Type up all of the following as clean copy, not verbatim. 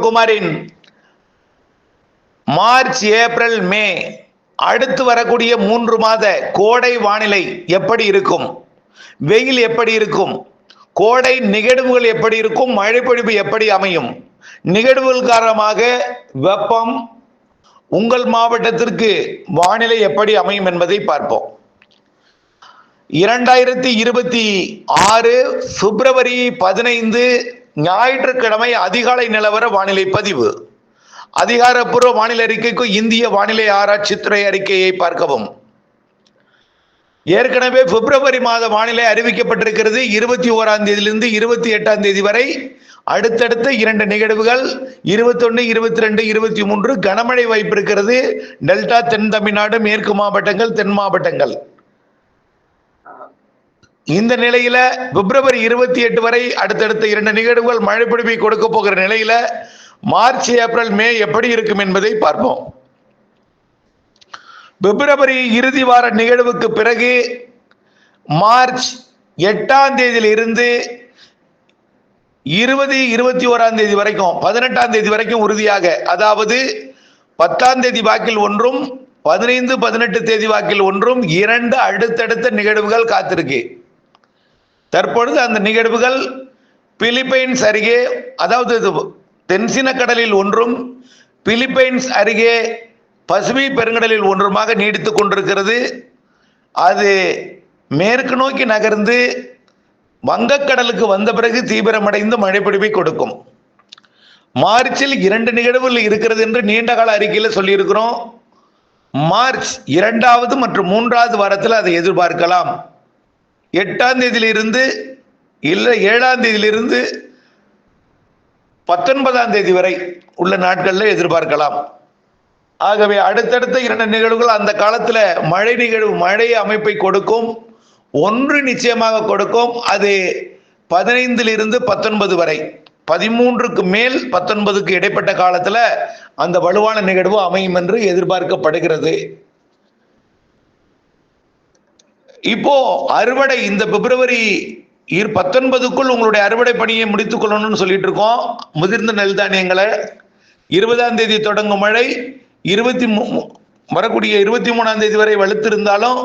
சிவகுமாரின் March, April, மே அடுத்து வரக்கூடிய 3 மாத கோடை வானிலை எப்படி இருக்கும்? வெயில் எப்படி இருக்கும்? கோடை நிகழ்வுகள் எப்படி இருக்கும்? மழைப்பொழிவு எப்படி அமையும்? நிகழ்வுகள் காரணமாக வெப்பம் உங்கள் மாவட்டத்திற்கு வானிலை எப்படி அமையும் என்பதை பார்ப்போம். 2026 பிப்ரவரி 15 ஞாயிற்றுக்கிழமை அதிகாலை நிலவர வானிலை பதிவு. அதிகாரப்பூர்வ வானிலை அறிக்கைக்கு இந்திய வானிலை ஆராய்ச்சித்துறை அறிக்கையை பார்க்கவும். ஏற்கனவே பிப்ரவரி மாத வானிலை அறிவிக்கப்பட்டிருக்கிறது. 21ஆம் தேதியிலிருந்து 28ஆம் தேதி வரை அடுத்தடுத்த 2 நிகழ்வுகள் 21, 22, 23 கனமழை வாய்ப்பு இருக்கிறது. டெல்டா, தென் தமிழ்நாடு, மேற்கு மாவட்டங்கள், தென் மாவட்டங்கள். இந்த நிலையில பிப்ரவரி 28 வரை அடுத்தடுத்த 2 நிகழ்வுகள் மழை பொழிவை கொடுக்க போகிற நிலையில மார்ச், ஏப்ரல், மே எப்படி இருக்கும் என்பதை பார்ப்போம். பிப்ரவரி இறுதி வார நிகழ்வுக்கு பிறகு மார்ச் 8ஆம் தேதியிலிருந்து 20, 21ஆம் தேதி வரைக்கும் 18ஆம் தேதி வரைக்கும் உறுதியாக, அதாவது 10ஆம் தேதி வாக்கில் ஒன்றும் 15, 18 தேதி வாக்கில் ஒன்றும் 2 அடுத்தடுத்த நிகழ்வுகள் காத்திருக்கு. தற்பொழுது அந்த நிகழ்வுகள் பிலிப்பைன்ஸ் அருகே, அதாவது தென்சீன கடலில் ஒன்றும் பிலிப்பைன்ஸ் அருகே பசிபிக் பெருங்கடலில் ஒன்றுமாக நீடித்துக் கொண்டிருக்கிறது. அது மேற்கு நோக்கி நகர்ந்து வங்கக்கடலுக்கு வந்த பிறகு தீவிரமடைந்து மழைப்பொழிவை கொடுக்கும். மார்ச்சில் 2 நிகழ்வுகள் இருக்கிறது என்று நீண்ட கால அறிக்கையில் சொல்லியிருக்கிறோம். மார்ச் 2வது மற்றும் 3வது வாரத்தில் அதை எதிர்பார்க்கலாம். 8ஆம் தேதியிலிருந்து இல்லை 7ஆம் தேதியிலிருந்து 19ஆம் தேதி வரை உள்ள நாட்களில் எதிர்பார்க்கலாம். ஆகவே அடுத்தடுத்த 2 நிகழ்வுகள் அந்த காலத்தில் மழை அமைப்பை கொடுக்கும். ஒன்று நிச்சயமாக கொடுக்கும். அது 15லிருந்து 19 வரை, 13க்கு மேல் 19க்கு இடைப்பட்ட காலத்தில் அந்த வலுவான நிகழ்வு அமையும் என்று எதிர்பார்க்கப்படுகிறது. இப்போ அறுவடை இந்த பிப்ரவரி 19க்குள் உங்களுடைய அறுவடை பணியை முடித்துக் கொள்ளணும்னு சொல்லிட்டு இருக்கோம். முதிர்ந்த நெல் தானியங்களை 20ஆம் தேதி தொடங்கும் மழை வரக்கூடிய 23ஆம் தேதி வரை வலுத்திருந்தாலும்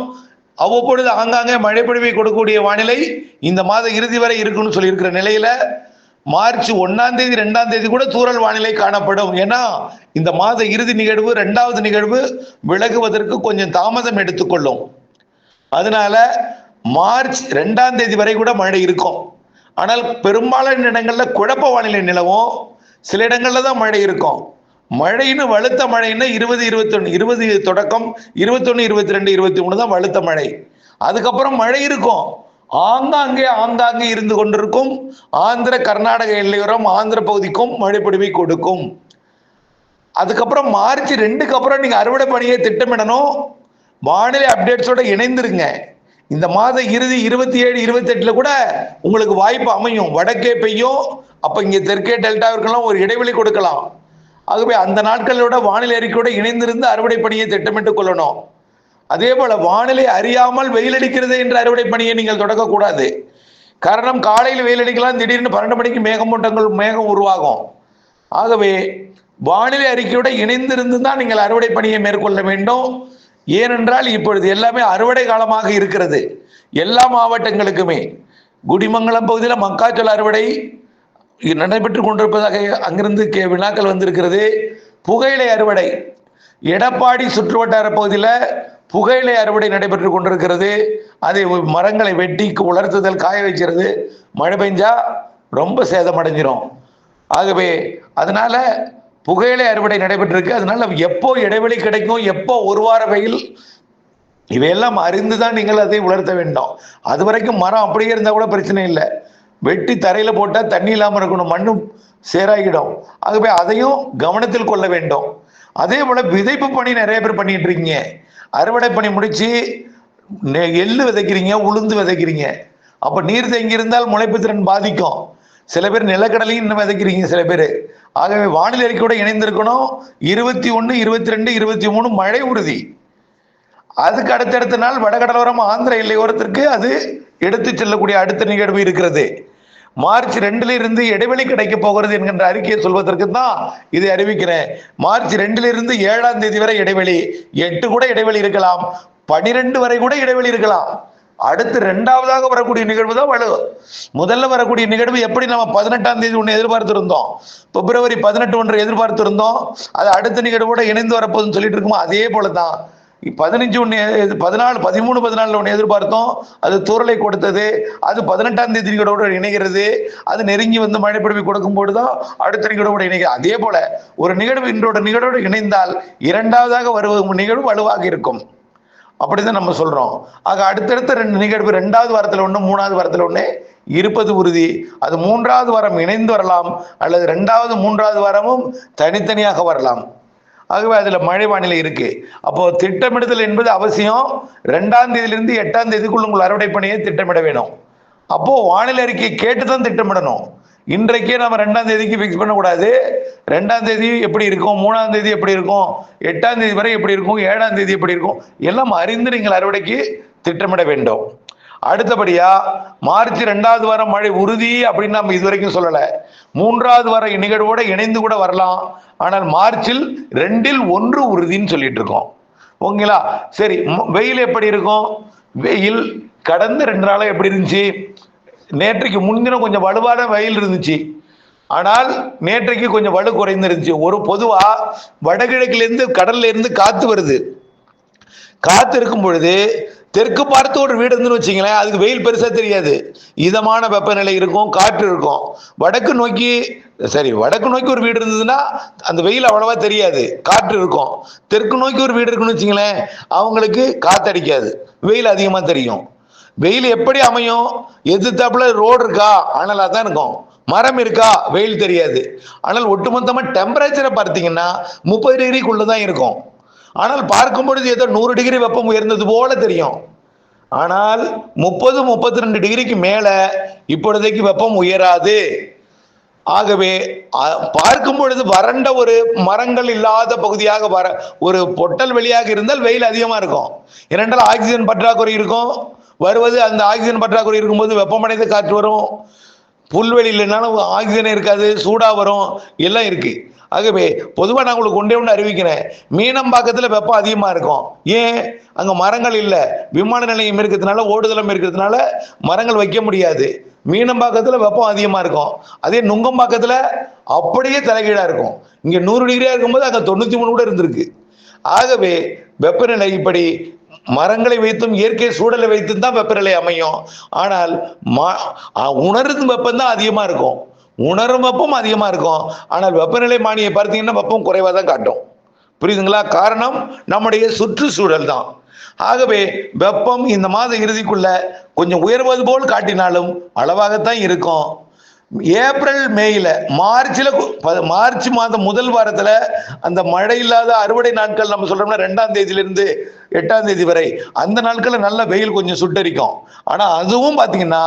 அவ்வப்பொழுது ஆங்காங்கே மழைப்பொழிவை கொடுக்கக்கூடிய வானிலை இந்த மாத இறுதி வரை இருக்குன்னு சொல்லியிருக்கிற நிலையில மார்ச் 1ஆம் தேதி 2ஆம் தேதி கூட தூறல் வானிலை காணப்படும். ஏன்னா இந்த மாத இறுதி நிகழ்வு 2வது நிகழ்வு விலகுவதற்கு கொஞ்சம் தாமதம் எடுத்துக்கொள்ளும். அதனால மார்ச் 2ஆம் தேதி வரை கூட மழை இருக்கும். ஆனால் பெரும்பாலான இடங்கள்ல குழப்ப வானிலை நிலவும். சில இடங்கள்ல தான் மழை இருக்கும். மழைன்னு வலுத்த மழைன்னா 20, 21, 20 தொடக்கம் 21, 22, 23 தான் வலுத்த மழை. அதுக்கப்புறம் மழை இருக்கும். ஆங்காங்கே இருந்து கொண்டிருக்கும். ஆந்திர, கர்நாடக எல்லையோரம் ஆந்திர பகுதிக்கும் மழை பொழிவை கொடுக்கும். அதுக்கப்புறம் மார்ச் 2க்கு அப்புறம் நீங்க அறுவடை பணியை திட்டமிடணும். வானிலை அப்டேட்ஸோட இணைந்திருங்க. இந்த மாத இறுதி 27, 28 கூட உங்களுக்கு வாய்ப்பு அமையும். வடக்கே பெய்யும். அப்ப இங்க தெற்கே டெல்டாவிற்கெல்லாம் ஒரு இடைவெளி கொடுக்கலாம். ஆகவே அந்த நாட்களோட வானிலை அறிக்கையோட இணைந்திருந்து அறுவடை பணியை திட்டமிட்டுக் கொள்ளணும். அதே போல வானிலை அறியாமல் வெயில் அடிக்கிறது என்ற அறுவடை பணியை நீங்கள் தொடங்கக்கூடாது. காரணம், காலையில் வெயில் அடிக்கலாம், திடீர்னு 12 மணிக்கு மேகம் உருவாகும். ஆகவே வானிலை அறிக்கையோட இணைந்திருந்து தான் நீங்கள் அறுவடை பணியை மேற்கொள்ள வேண்டும். ஏனென்றால் இப்பொழுது எல்லாமே அறுவடை காலமாக இருக்கிறது. எல்லா மாவட்டங்களுக்குமே குடிமங்கலம் பகுதியில் மக்காச்சோள அறுவடை நடைபெற்று கொண்டிருப்பதாக அங்கிருந்து வினாக்கள் வந்திருக்கிறது. புகையிலை அறுவடை எடப்பாடி சுற்றுவட்டார பகுதியில் புகையிலை அறுவடை நடைபெற்று கொண்டிருக்கிறது. அதை மரங்களை வெட்டி உலர்த்துதல், காய வைக்கிறது. மழை பெஞ்சா ரொம்ப சேதமடைஞ்சிரும். ஆகவே அதனால புகையிலை அறுவடை நடைபெற்றிருக்கு. அதனால எப்போ இடைவெளி கிடைக்கும், எப்போ ஒரு வார வெயில், இவையெல்லாம் அறிந்துதான் நீங்கள் அதை உலர்த்த வேண்டும். அது வரைக்கும் மரம் அப்படியே இருந்தா கூட பிரச்சனை இல்லை. வெட்டி தரையில போட்டா தண்ணி இல்லாம இருக்கணும், மண்ணும் சேராகிடும். ஆகவே அதையும் கவனத்தில் கொள்ள வேண்டும். அதே போல விதைப்பு பணி நிறைய பேர் பண்ணிட்டு இருக்கீங்க. அறுவடை பணி முடிச்சு எள்ளு விதைக்கிறீங்க, உளுந்து விதைக்கிறீங்க. அப்ப நீர் தேங்கி இருந்தால் முளைப்பு திறன் பாதிக்கும். சில பேர் நிலக்கடலையும் இன்னும் விதைக்கிறீங்க சில பேர். ஆகவே வானிலை அறிக்கையோட இணைந்திருக்கணும். 21, 22, 23 மழை உறுதி. அதுக்கு அடுத்தடுத்த நாள் வடகடலோரம் ஆந்திர எல்லையோரத்திற்கு அது எடுத்து செல்லக்கூடிய அடுத்த நிகழ்வு இருக்கிறது. மார்ச் 2ல இருந்து இடைவெளி கிடைக்க போகிறது என்கின்ற அறிக்கையை சொல்வதற்கு தான் இதை அறிவிக்கிறேன். மார்ச் 2ல இருந்து 7ஆம் தேதி வரை இடைவெளி, 8 கூட இடைவெளி இருக்கலாம், 12 வரை கூட இடைவெளி இருக்கலாம். அடுத்து 2வதாக வரக்கூடிய நிகழ்வு தான் வலு. முதல்ல வரக்கூடிய நிகழ்வு எப்படி நம்ம 18ஆம் தேதி ஒன்று எதிர்பார்த்திருந்தோம், பிப்ரவரி 18 ஒன்று எதிர்பார்த்திருந்தோம், அது அடுத்த நிகழ்வோட இணைந்து வரப்போகுதுன்னு சொல்லிட்டு இருக்குமோ அதே போலதான் 15 ஒன்று 14 13 14 ஒன்று எதிர்பார்த்தோம், அது தூரலை கொடுத்தது, அது 18ஆம் தேதி நிகழ்வோடு இணைகிறது, அது நெருங்கி வந்து மழை பொழிவு கொடுக்கும் போதுதான் அடுத்த நிகழ்வோடு இணைகிறது. அதே போல ஒரு நிகழ்வு இன்றோட நிகழ்வோடு இணைந்தால் 2வதாக வருவது நிகழ்வு வலுவாக இருக்கும். அப்படிதான் நம்ம சொல்றோம். ஆக அடுத்தடுத்த 2 நிகழ்வு 2வது வாரத்தில் ஒன்று 3வது வாரத்தில் ஒன்று இருப்பது உறுதி. அது 3வது வாரம் இணைந்து வரலாம், அல்லது 2வது 3வது வாரமும் தனித்தனியாக வரலாம். ஆகவே அதுல மழை வானிலை இருக்கு. அப்போ திட்டமிடுதல் என்பது அவசியம். 2ஆம் தேதியிலிருந்து 8ஆம் தேதிக்குள் உங்கள் அறுவடை பணியை திட்டமிட வேணும். அப்போ வானிலை அறிக்கை கேட்டுதான் திட்டமிடணும். இன்றைக்கே நம்ம 2ஆம் தேதிக்கு பிக்ஸ் பண்ணக்கூடாது. 2ஆம் தேதி எப்படி இருக்கும், 3ஆம் தேதி எப்படி இருக்கும், 8ஆம் தேதி வரை எப்படி இருக்கும், 7ஆம் தேதி எப்படி இருக்கும், எல்லாம் அறிந்து நீங்கள் அறுவடைக்கு திட்டமிட வேண்டும். அடுத்தபடியா மார்ச் 2வது வாரம் மழை உறுதி அப்படின்னு நம்ம இதுவரைக்கும் சொல்லல. 3வது வார நிகழ்வோட இணைந்து கூட வரலாம். ஆனால் மார்ச்சில் 2ல் 1 உறுதின்னு சொல்லிட்டு இருக்கோம். ஓகேங்களா? சரி, வெயில் எப்படி இருக்கும்? வெயில் கடந்த 2 நாளா எப்படி இருந்துச்சு? நேற்றைக்கு முன்தினம் கொஞ்சம் வலுவான வெயில் இருந்துச்சு, ஆனால் நேற்றைக்கு கொஞ்சம் வலு குறைந்து இருந்துச்சு. ஒரு பொதுவா வடகிழக்குல இருந்து கடல்ல இருந்து காத்து வருது. காத்து இருக்கும் பொழுது தெற்கு பார்த்து ஒரு வீடு இருந்துன்னு வச்சுங்களேன், அதுக்கு வெயில் பெருசா தெரியாது, இதமான வெப்பநிலை இருக்கும், காற்று இருக்கும். வடக்கு நோக்கி ஒரு வீடு இருந்ததுன்னா அந்த வெயில் அவ்வளவா தெரியாது, காற்று இருக்கும். தெற்கு நோக்கி ஒரு வீடு இருக்குன்னு வச்சுங்களேன், அவங்களுக்கு காத்தடிக்காது, வெயில் அதிகமா தெரியும். வெயில் எப்படி அமையும்? எதிர்த்தாப்புல ரோடு இருக்கா, அனலா தான் இருக்கும். மரம் இருக்கா, வெயில் தெரியாது. ஆனால் ஒட்டுமொத்தமா டெம்பரேச்சரை பார்த்தீங்கன்னா 30 டிகிரிக்குள்ளதான் இருக்கும். ஆனால் பார்க்கும் பொழுது ஏதோ 100 டிகிரி வெப்பம் உயர்ந்தது போல தெரியும். ஆனால் 30 32 டிகிரிக்கு மேல இப்பொழுதைக்கு வெப்பம் உயராது. ஆகவே பார்க்கும் பொழுது வறண்ட ஒரு மரங்கள் இல்லாத பகுதியாக ஒரு பொட்டல் வெளியாக இருந்தால் வெயில் அதிகமா இருக்கும். ஏனென்றால் ஆக்சிஜன் பற்றாக்குறை இருக்கும். வருவது அந்த ஆக்சிஜன் பற்றாக்குறை இருக்கும்போது வெப்பமடைந்த காற்று வரும். புல்வெளி இல்லைனாலும் ஆக்சிஜன் இருக்காது, சூடா வரும், எல்லாம் இருக்கு. ஆகவே பொதுவாக நான் உங்களுக்கு ஒன்று அறிவிக்கிறேன், மீனம்பாக்கத்தில் வெப்பம் அதிகமாக இருக்கும். ஏன்? அங்கே மரங்கள் இல்லை, விமான நிலையம் இருக்கிறதுனால, ஓடுதளம் இருக்கிறதுனால மரங்கள் வைக்க முடியாது. மீனம்பாக்கத்தில் வெப்பம் அதிகமாக இருக்கும். அதே நுங்கம்பாக்கத்தில் அப்படியே தலைகீழாக இருக்கும். இங்கே 100 டிகிரியா இருக்கும்போது அங்கே 93 கூட இருந்திருக்கு. ஆகவே வெப்பநிலை இப்படி மரங்களை வைத்தும் இயற்கை சூழலை வைத்தும் தான் வெப்பநிலை அமையும். ஆனால் உணரும் வெப்பம் தான் அதிகமாக இருக்கும், உணரும் வெப்பம் அதிகமா இருக்கும். ஆனால் வெப்பநிலை மானியை பார்த்தீங்கன்னா வெப்பம் குறைவா தான் காட்டும். புரியுதுங்களா? காரணம் நம்முடைய சுற்றுச்சூழல் தான். ஆகவே வெப்பம் இந்த மாத இறுதிக்குள்ள கொஞ்சம் உயர்வது போல் காட்டினாலும் அளவாகத்தான் இருக்கும். ஏப்ரல் மேயில மார்ச் மாதம் முதல் வாரத்துல அந்த மழை இல்லாத அறுவடை நாட்கள் நம்ம சொல்றோம்னா 2ஆம் தேதியிலிருந்து 8ஆம் தேதி வரை, அந்த நாட்கள்ல நல்ல வெயில் கொஞ்சம் சுட்டரிக்கும். ஆனா அதுவும் பாத்தீங்கன்னா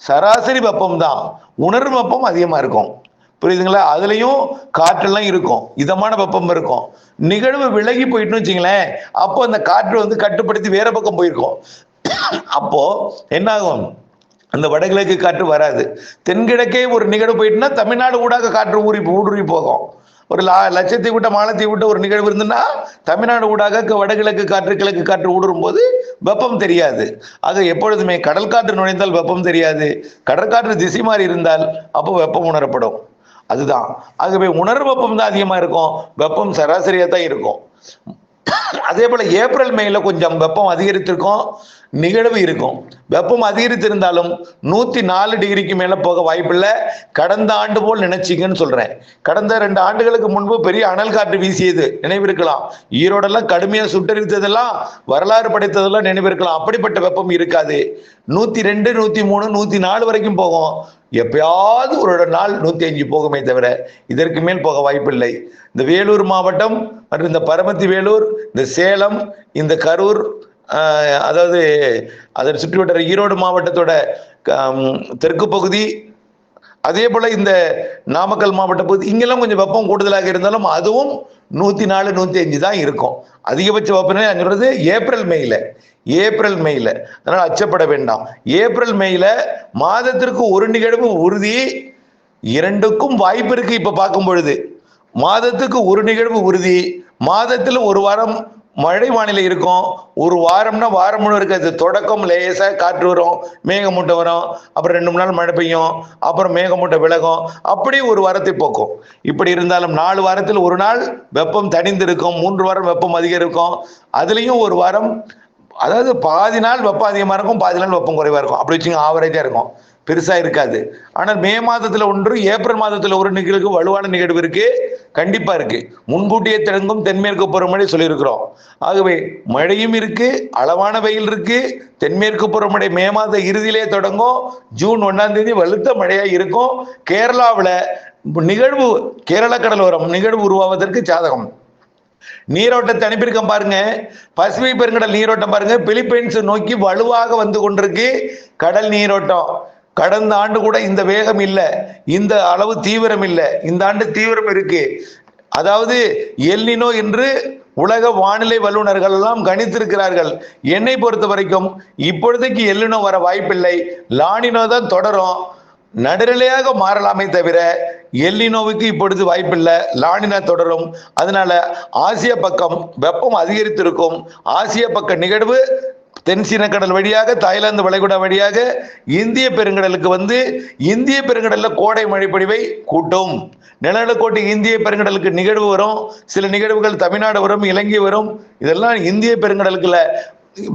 சராசரி வெப்பம் தான், உணர்வு வெப்பம் அதிகமா இருக்கும். புரியுதுங்களா? அதுலயும் காற்றெல்லாம் இருக்கும், இதமான வெப்பம் இருக்கும். நிகழ்வு விலகி போயிட்டுன்னு வச்சுங்களேன், அப்போ அந்த காற்று வந்து கட்டுப்படுத்தி வேற பக்கம் போயிருக்கும். அப்போ என்ன ஆகும்? அந்த வடகிழக்கு காற்று வராது. தென்கிழக்கே ஒரு நிகழ்வு போயிட்டுன்னா தமிழ்நாடு ஊடாக காற்று ஊடுருவி போகும். ஒரு லட்சத்தை விட்ட மாலத்தை விட்ட ஒரு நிகழ்வு இருந்துன்னா தமிழ்நாடு ஊடாக வடகிழக்கு காற்று கிழக்கு காற்று ஊடுருவும் போது வெப்பம் தெரியாது. ஆக எப்பொழுதுமே கடல் காற்று நுழைந்தால் வெப்பம் தெரியாது, கடற்காற்று திசை மாறி இருந்தால் அப்போ வெப்பம் உணரப்படும். அதுதான். ஆகவே உணர்வு வெப்பம் தான் அதிகமா இருக்கும், வெப்பம் சராசரியா தான் இருக்கும். அதே போல ஏப்ரல் மேல கொஞ்சம் வெப்பம் அதிகரித்திருக்கும், நிகழ்வு இருக்கும். வெப்பம் அதிகரித்திருந்தாலும் 104 டிகிரிக்கு மேல போக வாய்ப்பில்லை. கடந்த ஆண்டு போல் நினைச்சிங்கன்னு சொல்றேன். கடந்த 2 ஆண்டுகளுக்கு முன்பு பெரிய அனல் காற்று வீசியது நினைவிருக்கலாம். ஈரோடெல்லாம் கடுமையா சுட்டரித்ததெல்லாம், வரலாறு படைத்ததெல்லாம் நினைவிருக்கலாம். அப்படிப்பட்ட வெப்பம் இருக்காது. 102 103 104 வரைக்கும் போகும். எப்பயாவது ஒரு நாள் 105 போகுமே தவிர இதற்கு மேல் போக வாய்ப்பில்லை. இந்த வேலூர் மாவட்டம் மற்றும் இந்த பரமத்தி வேலூர், இந்த சேலம், இந்த கரூர், அதாவது அதன் சுற்றிவட்ட ஈரோடு மாவட்டத்தோட தெற்கு பகுதி, அதே போல இந்த நாமக்கல் மாவட்ட பகுதி, இங்கெல்லாம் கொஞ்சம் வெப்பம் கூடுதலாக இருந்தாலும் அதுவும் 104 105 தான் இருக்கும். அதிகபட்ச வெப்பநிலை சொல்றது ஏப்ரல் மேல. ஏப்ரல் மேல. அதனால அச்சப்பட வேண்டாம். ஏப்ரல் மேல மாதத்திற்கு ஒரு நிகழ்வு உறுதி. இரண்டுக்கும் வாய்ப்பு இருக்கு. இப்ப பார்க்கும் பொழுது மாதத்துக்கு ஒரு நிகழ்வு உறுதி. மாதத்துல ஒரு வாரம் மழை வானிலை இருக்கும். ஒரு வாரம்னா வாரம் முழு இருக்காது. தொடக்கம் லேசா காற்று வரும், மேகமூட்டம் வரும், அப்புறம் 2 3 நாள் மழை பெய்யும், அப்புறம் மேகமூட்டம் விலகும், அப்படி ஒரு வாரத்தை போக்கும். இப்படி இருந்தாலும் 4 வாரத்தில் ஒரு நாள் வெப்பம் தணிந்திருக்கும், 3 வாரம் வெப்பம் அதிகரிக்கும். அதுலயும் ஒரு வாரம், அதாவது பாதி நாள் வெப்பம் அதிகமா இருக்கும், பாதி நாள் வெப்பம் குறைவா இருக்கும். அப்படி வச்சுங்க, ஆவரேஜா இருக்கும், பெருசா இருக்காது. ஆனால் மே மாதத்துல ஒன்று, ஏப்ரல் மாதத்துல ஒரு நிகழ்வு, வலுவான நிகழ்வு இருக்கு, கண்டிப்பா இருக்கு. முன்கூட்டியே தொடங்கும் தென்மேற்கு பருவமழை சொல்லியிருக்கிறோம். ஆகவே மழையும் இருக்கு, அளவான வெயில் இருக்கு. தென்மேற்கு பருவமழை மே மாத இறுதியிலே தொடங்கும். ஜூன் 1ஆம் தேதி வலுத்த மழையா இருக்கும். கேரளாவுல நிகழ்வு, கேரள கடலோரம் நிகழ்வு உருவாவதற்கு சாதகம். நீரோட்டத்தை அனுப்பியிருக்கேன் பாருங்க. பசிபிக் பெருங்கடல் நீரோட்டம் பாருங்க, பிலிப்பைன்ஸ் நோக்கி வலுவாக வந்து கொண்டிருக்கு கடல் நீரோட்டம். கடந்த ஆண்டு கூட இந்த வேகம் இல்லை, இந்த அளவு தீவிரம் இல்லை. இந்த ஆண்டு தீவிரம் இருக்கு. அதாவது எல்னினோ என்று உலக வானிலை வல்லுநர்கள் எல்லாம் கணித்திருக்கிறார்கள். என்னை பொறுத்த வரைக்கும் இப்பொழுதைக்கு எல்னினோ வர வாய்ப்பில்லை. லானினோ தான் தொடரும். நடுநிலையாக மாறலாமே தவிர எல்னினோவுக்கு இப்பொழுது வாய்ப்பில்லை. லானினா தொடரும். அதனால ஆசிய பக்கம் வெப்பம் அதிகரித்திருக்கும். ஆசிய பக்க நிகழ்வு தென் சீன கடல் வழியாக, தாய்லாந்து வளைகுடா வழியாக இந்திய பெருங்கடலுக்கு வந்து இந்திய பெருங்கடல்ல கோடை மழைப்பொழிவை கூட்டும். நிலநடுக்கோட்டு இந்திய பெருங்கடலுக்கு நிகழ்வு வரும். சில நிகழ்வுகள் தமிழ்நாடு வரும், இலங்கை வரும். இதெல்லாம் இந்திய பெருங்கடலுக்குள்ள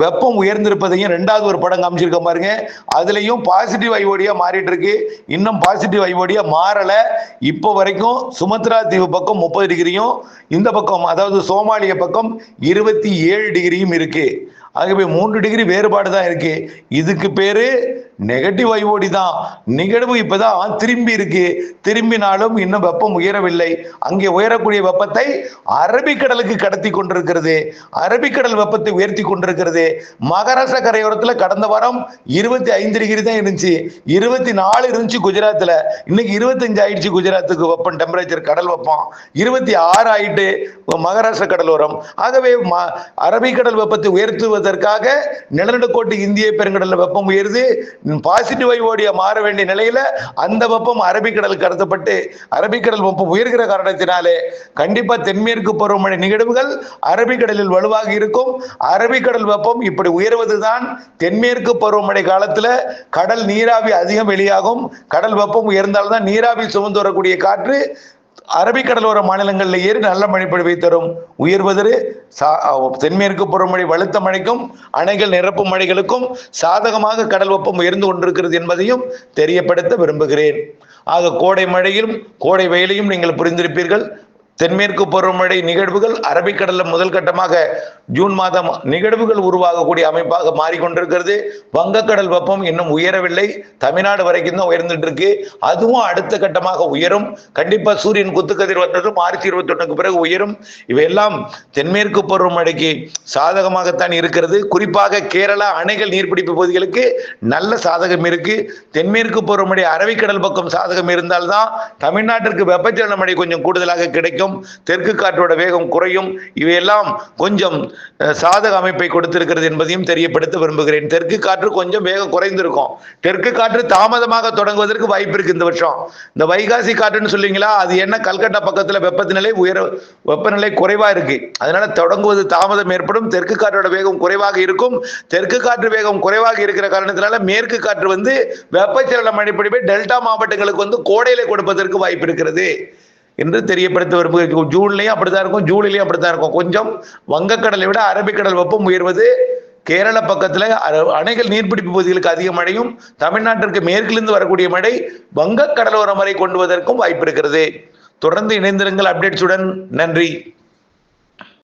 வெப்பம் உயர்ந்திருப்பதையும் 2வது ஒரு படம் காமிச்சிருக்க பாருங்க. அதுலயும் பாசிட்டிவ் ஐஓடியா மாறிட்டு இருக்கு. இன்னும் பாசிட்டிவ் ஐஓடியா மாறல. இப்போ வரைக்கும் சுமத்ரா தீவு பக்கம் 30 டிகிரியும், இந்த பக்கம் அதாவது சோமாலிய பக்கம் 27 டிகிரியும் இருக்கு. ஆகவே 3 டிகிரி வேறுபாடு தான் இருக்கு. இதுக்கு பேரு நெகட்டிவ் ஐஓடி தான். நிகழ்வு இப்பதான் திரும்பி இருக்கு. திரும்பினாலும் இன்னும் வெப்பம் உயரவில்லை. அங்கே உயரக்கூடிய வெப்பத்தை அரபிக்கடலுக்கு கடத்தி கொண்டிருக்கிறது. அரபிக்கடல் வெப்பத்தை உயர்த்தி கொண்டிருக்கிறது. மகாராஷ்டிரா கரையோரத்தில் கடந்த வாரம் 25 டிகிரி தான் இருந்துச்சு, 24 இருந்துச்சு குஜராத்தில். இன்னைக்கு 25 ஆயிடுச்சு குஜராத்துக்கு வெப்பம், டெம்பரேச்சர் கடல் வெப்பம் 26 ஆயிட்டு மகாராஷ்டிரா கடலோரம். ஆகவே அரபிக்கடல் வெப்பத்தை உயர்த்துவதற்காக நிலநடுக்கோட்டு இந்திய பெருங்கடல்ல வெப்பம் உயருது. பாசிட்டிவ் ஐஓடியா மாற வேண்டிய நிலையில அந்த வெப்பம் அரபிக்கடல் கடத்தப்பட்டு அரபிக்கடல் வெப்பம் உயர்கிற காரணத்தினாலே கண்டிப்பா தென்மேற்கு பருவமழை நிகழ்வுகள் அரபிக்கடலில் வலுவாக இருக்கும். அரபிக்கடல் வெப்பம் இப்படி உயர்வதுதான் தென்மேற்கு பருவமழை காலத்துல கடல் நீராவி அதிகம் வெளியாகும். கடல் வெப்பம் உயர்ந்தால்தான் நீராவி சுமந்து வரக்கூடிய காற்று அரபிக்கடலோர மாநிலங்களில் ஏறி நல்ல மழைப்பொழிவை தரும். உயர்வது தென்மேற்கு பருவமழை வலுத்த மழைக்கும் அணைகள் நிரப்பும் மழைகளுக்கும் சாதகமாக கடல் வெப்பம் உயர்ந்து கொண்டிருக்கிறது என்பதையும் தெரியப்படுத்த விரும்புகிறேன். ஆக கோடை மழையிலும் கோடை வெயிலையும் நீங்கள் புரிந்திருப்பீர்கள். தென்மேற்கு பருவமழை நிகழ்வுகள் அரபிக்கடல்ல முதல் கட்டமாக ஜூன் மாதம் நிகழ்வுகள் உருவாகக்கூடிய அமைப்பாக மாறிக்கொண்டிருக்கிறது. வங்கக்கடல் வெப்பம் இன்னும் உயரவில்லை, தமிழ்நாடு வரைக்கும் தான் உயர்ந்துட்டு இருக்கு. அதுவும் அடுத்த கட்டமாக உயரும். கண்டிப்பா சூரியன் குத்துக்கதிர் வந்தது மார்ச் 21க்கு பிறகு உயரும். இவையெல்லாம் தென்மேற்கு பருவமழைக்கு சாதகமாகத்தான் இருக்கிறது. குறிப்பாக கேரளா அணைகள் நீர்பிடிப்பு பகுதிகளுக்கு நல்ல சாதகம் இருக்கு. தென்மேற்கு பருவமழை அரபிக்கடல் பக்கம் சாதகம் இருந்தால்தான் தமிழ்நாட்டிற்கு வெப்பச்சலன மழை கொஞ்சம் கூடுதலாக கிடைக்கும். தெற்கு காற்றோட வேகம் குறையும். இவையெல்லாம் கொஞ்சம் சாதக அமைப்பை கொடுத்திருக்கிறது என்பதையும் தெரியப்படுத்த விரும்புகிறேன். தெற்கு காற்று கொஞ்சம் வேகம் குறைந்திருக்கும். தெற்கு காற்று தாமதமாக தொடங்குவதற்கு வாய்ப்பு இருக்கு இந்த வருஷம். இந்த வைகாசி காற்றுன்னு சொல்லுவீங்களா, அது என்ன, கல்கட்டா பக்கத்துல வெப்பநிலை குறைவா இருக்கு, அதனால தொடங்குவது தாமதம் ஏற்படும். தெற்கு காற்றோட வேகம் குறைவாக இருக்கும். தெற்கு காற்று வேகம் குறைவாக இருக்கிற காரணத்தினால மேற்கு காற்று வந்து வெப்பச்சலன மழைப்பொழிவை டெல்டா மாவட்டங்களுக்கு வந்து கோடையில கொடுப்பதற்கு வாய்ப்பு இருக்கிறது என்று தெரியப்படுத்த விரும்புகிறேன். ஜூன்லயும் அப்படித்தான் இருக்கும், ஜூலையிலையும் அப்படித்தான் இருக்கும். கொஞ்சம் வங்கக்கடலை விட அரபிக்கடல் வெப்பம் உயர்வது. கேரள பக்கத்துல அணைகள் நீர்பிடிப்பு பகுதிகளுக்கு அதிக மழையும், தமிழ்நாட்டிற்கு மேற்கிலிருந்து வரக்கூடிய மழை வங்க கடலோரம் வரை கொண்டு வருவதற்கும் வாய்ப்பு இருக்கிறது. தொடர்ந்து இணைந்திருங்கள் அப்டேட்ஸுடன். நன்றி.